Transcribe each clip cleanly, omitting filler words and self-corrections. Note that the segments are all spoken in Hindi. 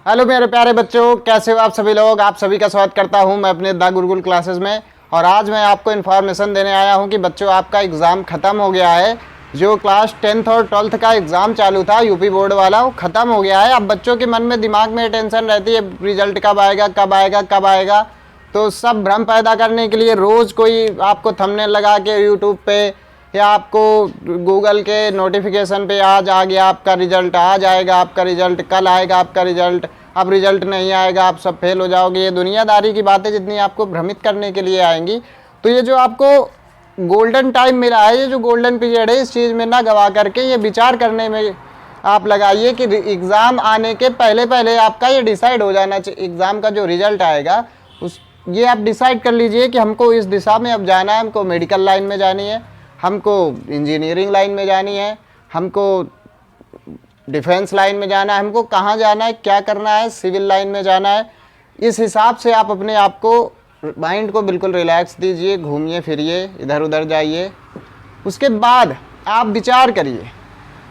हेलो मेरे प्यारे बच्चों, कैसे हो आप सभी लोग। आप सभी का स्वागत करता हूं मैं अपने द गुरुकुल क्लासेस में। और आज मैं आपको इन्फॉर्मेशन देने आया हूं कि बच्चों आपका एग्ज़ाम ख़त्म हो गया है। जो क्लास 10th और 12th का एग्ज़ाम चालू था यूपी बोर्ड वाला, वो ख़त्म हो गया है। अब बच्चों के मन में दिमाग में टेंशन रहती है, रिजल्ट कब आएगा कब आएगा कब आएगा। तो सब भ्रम पैदा करने के लिए रोज़ कोई आपको थंबनेल लगा के यूट्यूब पे या आपको गूगल के नोटिफिकेशन पे आज आ गया आपका रिजल्ट, आज आएगा आपका रिजल्ट, कल आएगा आपका रिजल्ट, अब रिजल्ट नहीं आएगा आप सब फेल हो जाओगे। ये दुनियादारी की बातें जितनी आपको भ्रमित करने के लिए आएंगी। तो ये जो आपको गोल्डन टाइम मिला है, ये जो गोल्डन पीरियड है, इस चीज़ में ना गवा करके ये विचार करने में आप लगाइए कि एग्ज़ाम आने के पहले पहले आपका ये डिसाइड हो जाना चाहिए। एग्ज़ाम का जो रिजल्ट आएगा उस ये आप डिसाइड कर लीजिए कि हमको इस दिशा में अब जाना है, हमको मेडिकल लाइन में जानी है, हमको इंजीनियरिंग लाइन में जानी है, हमको डिफेंस लाइन में जाना है, हमको कहाँ जाना है, क्या करना है, सिविल लाइन में जाना है। इस हिसाब से आप अपने आप को, माइंड को बिल्कुल रिलैक्स दीजिए, घूमिए फिरिए, इधर उधर जाइए। उसके बाद आप विचार करिए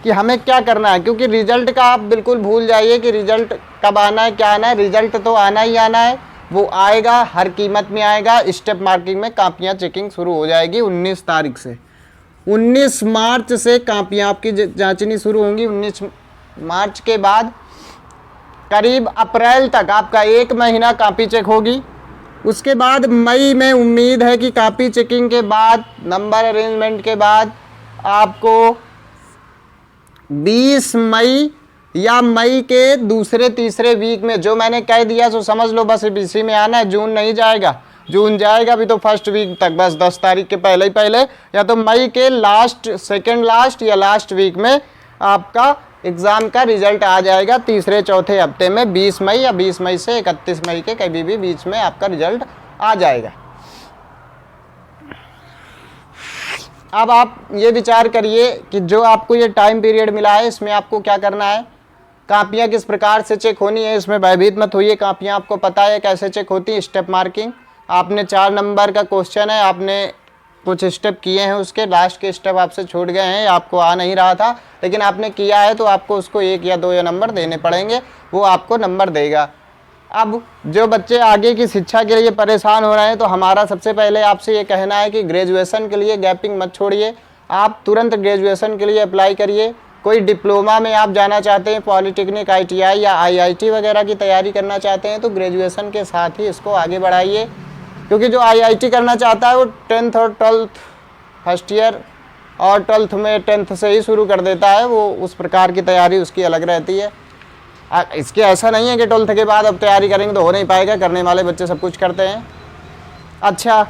कि हमें क्या करना है। क्योंकि रिजल्ट का आप बिल्कुल भूल जाइए कि रिजल्ट कब आना है, क्या आना है। रिजल्ट तो आना ही आना है, वो आएगा, हर कीमत में आएगा। स्टेप मार्किंग में कापियाँ चेकिंग शुरू हो जाएगी 19 तारीख से। 19 मार्च से कापियाँ आपकी जांचनी शुरू होंगी। 19 मार्च के बाद करीब अप्रैल तक आपका 1 महीना कापी चेक होगी। उसके बाद मई में उम्मीद है कि कापी चेकिंग के बाद, नंबर अरेंजमेंट के बाद आपको 20 मई या मई के दूसरे तीसरे वीक में, जो मैंने कह दिया सो समझ लो, बस इसी में आना है। जून नहीं जाएगा, जून जाएगा भी तो फर्स्ट वीक तक, बस 10 तारीख के पहले ही पहले, या तो मई के लास्ट, सेकेंड लास्ट या लास्ट वीक में आपका एग्ज़ाम का रिजल्ट आ जाएगा। तीसरे चौथे हफ्ते में 20 मई या 20 मई से 31 मई के कभी भी बीच में आपका रिजल्ट आ जाएगा। अब आप ये विचार करिए कि जो आपको ये टाइम पीरियड मिला है, इसमें आपको क्या करना है। कापियाँ किस प्रकार से चेक होनी है, इसमें भयभीत मत होइए। कापियाँ आपको पता है कैसे चेक होती है। स्टेप मार्किंग, आपने 4 नंबर का क्वेश्चन है, आपने कुछ स्टेप किए हैं, उसके लास्ट के स्टेप आपसे छूट गए हैं, आपको आ नहीं रहा था, लेकिन आपने किया है तो आपको उसको 1 या 2 या नंबर देने पड़ेंगे, वो आपको नंबर देगा। अब जो बच्चे आगे की शिक्षा के लिए परेशान हो रहे हैं, तो हमारा सबसे पहले आपसे ये कहना है कि ग्रेजुएशन के लिए गैपिंग मत छोड़िए। आप तुरंत ग्रेजुएशन के लिए अप्लाई करिए। कोई डिप्लोमा में आप जाना चाहते हैं, पॉलिटेक्निक, ITI या IIT वगैरह की तैयारी करना चाहते हैं, तो ग्रेजुएशन के साथ ही इसको आगे बढ़ाइए। क्योंकि जो IIT करना चाहता है वो 10th और 12th फर्स्ट ईयर और 12th में 10th से ही शुरू कर देता है, वो उस प्रकार की तैयारी उसकी अलग रहती है। इसके ऐसा नहीं है कि 12th के बाद अब तैयारी करेंगे तो हो नहीं पाएगा, करने वाले बच्चे सब कुछ करते हैं। अच्छा,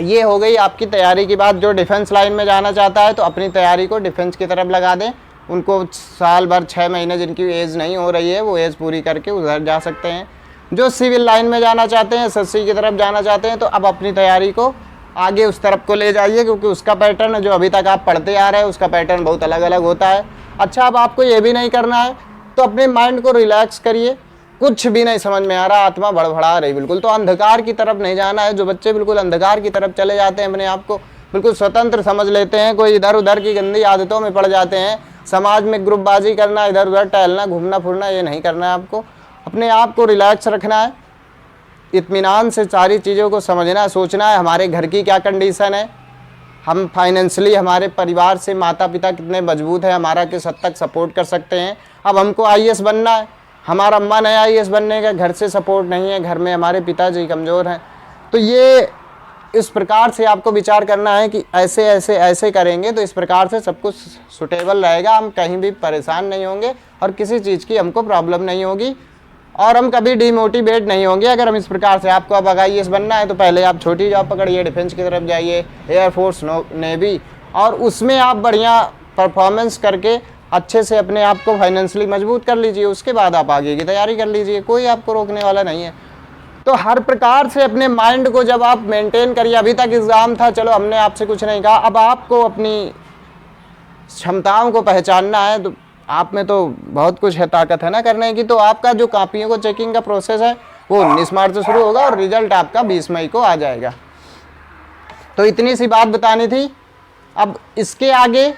ये हो गई आपकी तैयारी की बात। जो डिफेंस लाइन में जाना चाहता है तो अपनी तैयारी को डिफेंस की तरफ लगा दें। उनको साल भर 6 महीने जिनकी एज नहीं हो रही है, वो एज पूरी करके उधर जा सकते हैं। जो सिविल लाइन में जाना चाहते हैं, SSC की तरफ जाना चाहते हैं, तो अब अपनी तैयारी को आगे उस तरफ को ले जाइए, क्योंकि उसका पैटर्न जो अभी तक आप पढ़ते आ रहे हैं उसका पैटर्न बहुत अलग अलग होता है। अच्छा, अब आपको ये भी नहीं करना है तो अपने माइंड को रिलैक्स करिए। कुछ भी नहीं समझ में आ रहा, आत्मा बड़बड़ा रही बिल्कुल, तो अंधकार की तरफ नहीं जाना है। जो बच्चे बिल्कुल अंधकार की तरफ चले जाते हैं, अपने आप को बिल्कुल स्वतंत्र समझ लेते हैं, कोई इधर उधर की गंदी आदतों में पड़ जाते हैं, समाज में ग्रुपबाजी करना, इधर उधर टहलना, घूमना फिरना, ये नहीं करना है आपको। अपने आप को रिलैक्स रखना है, इत्मीनान से सारी चीज़ों को समझना है, सोचना है हमारे घर की क्या कंडीशन है, हम फाइनेंशियली हमारे परिवार से माता पिता कितने मजबूत हैं, हमारा किस हद तक सपोर्ट कर सकते हैं। अब हमको IAS बनना है, हमारा मन है IAS बनने का, घर से सपोर्ट नहीं है, घर में हमारे पिताजी कमज़ोर हैं, तो ये इस प्रकार से आपको विचार करना है कि ऐसे ऐसे ऐसे करेंगे तो इस प्रकार से सब कुछ सुटेबल रहेगा, हम कहीं भी परेशान नहीं होंगे और किसी चीज़ की हमको प्रॉब्लम नहीं होगी और हम कभी डिमोटिवेट नहीं होंगे। अगर हम इस प्रकार से, आपको अब IAS बनना है तो पहले आप छोटी जॉब पकड़िए, डिफेंस की तरफ जाइए, एयरफोर्स, नेवी, और उसमें आप बढ़िया परफॉर्मेंस करके अच्छे से अपने आप को फाइनेंशियली मजबूत कर लीजिए। उसके बाद आप आगे की तैयारी कर लीजिए, कोई आपको रोकने वाला नहीं है। तो हर प्रकार से अपने माइंड को जब आप मेंटेन करिए। अभी तक एग्ज़ाम था, चलो हमने आपसे कुछ नहीं कहा, अब आपको अपनी क्षमताओं को पहचानना है। तो आप में तो बहुत कुछ है, ताकत है ना करने की। तो आपका जो कापियों को चेकिंग का प्रोसेस है वो 19 मार्च से शुरू होगा और रिजल्ट आपका 20 मई को आ जाएगा। तो इतनी सी बात बतानी थी। अब इसके आगे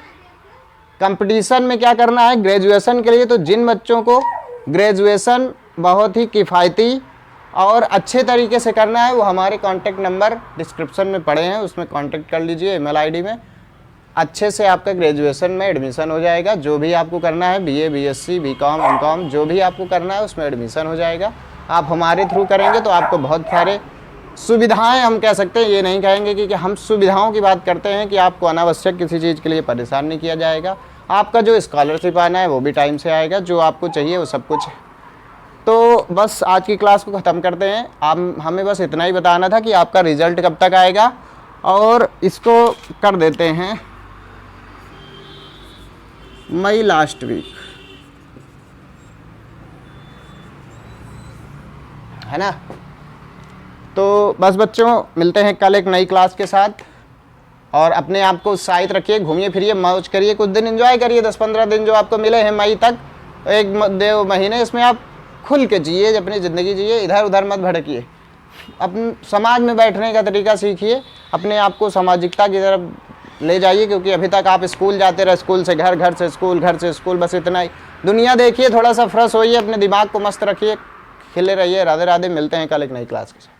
कंपटीशन में क्या करना है ग्रेजुएशन के लिए, तो जिन बच्चों को ग्रेजुएशन बहुत ही किफ़ायती और अच्छे तरीके से करना है वो हमारे कॉन्टैक्ट नंबर डिस्क्रिप्शन में पड़े हैं, उसमें कॉन्टैक्ट कर लीजिए ईमेल आईडी में। अच्छे से आपका ग्रेजुएशन में एडमिशन हो जाएगा। जो भी आपको करना है बीए, बीएससी, बीकॉम, एमकॉम, जो भी आपको करना है उसमें एडमिशन हो जाएगा। आप हमारे थ्रू करेंगे तो आपको बहुत सारे सुविधाएं, हम कह सकते हैं, ये नहीं कहेंगे कि हम सुविधाओं की बात करते हैं कि आपको अनावश्यक किसी चीज़ के लिए परेशान नहीं किया जाएगा। आपका जो स्कॉलरशिप आना है वो भी टाइम से आएगा, जो आपको चाहिए वो सब कुछ। तो बस आज की क्लास को ख़त्म करते हैं। आप हमें बस इतना ही बताना था कि आपका रिज़ल्ट कब तक आएगा, और इसको कर देते हैं मई लास्ट वीक, है ना। तो बस बच्चों, मिलते हैं कल एक नई क्लास के साथ, और अपने आप को उत्साहित रखिए, घूमिए फिरिए, मौज करिए, कुछ दिन एंजॉय करिए। 10-15 दिन जो आपको मिले हैं मई तक, एक 2 महीने, इसमें आप खुल के जिए, अपनी ज़िंदगी जिए, इधर उधर मत भटकिए। अपने समाज में बैठने का तरीका सीखिए, अपने आप को सामाजिकता की तरफ ले जाइए, क्योंकि अभी तक आप स्कूल जाते रहे, स्कूल से घर, घर से स्कूल, घर से स्कूल, बस इतना ही। दुनिया देखिए, थोड़ा सा फ्रेश होइए, अपने दिमाग को मस्त रखिए, खिले रहिए। राधे राधे, मिलते हैं कल एक नई क्लास के साथ।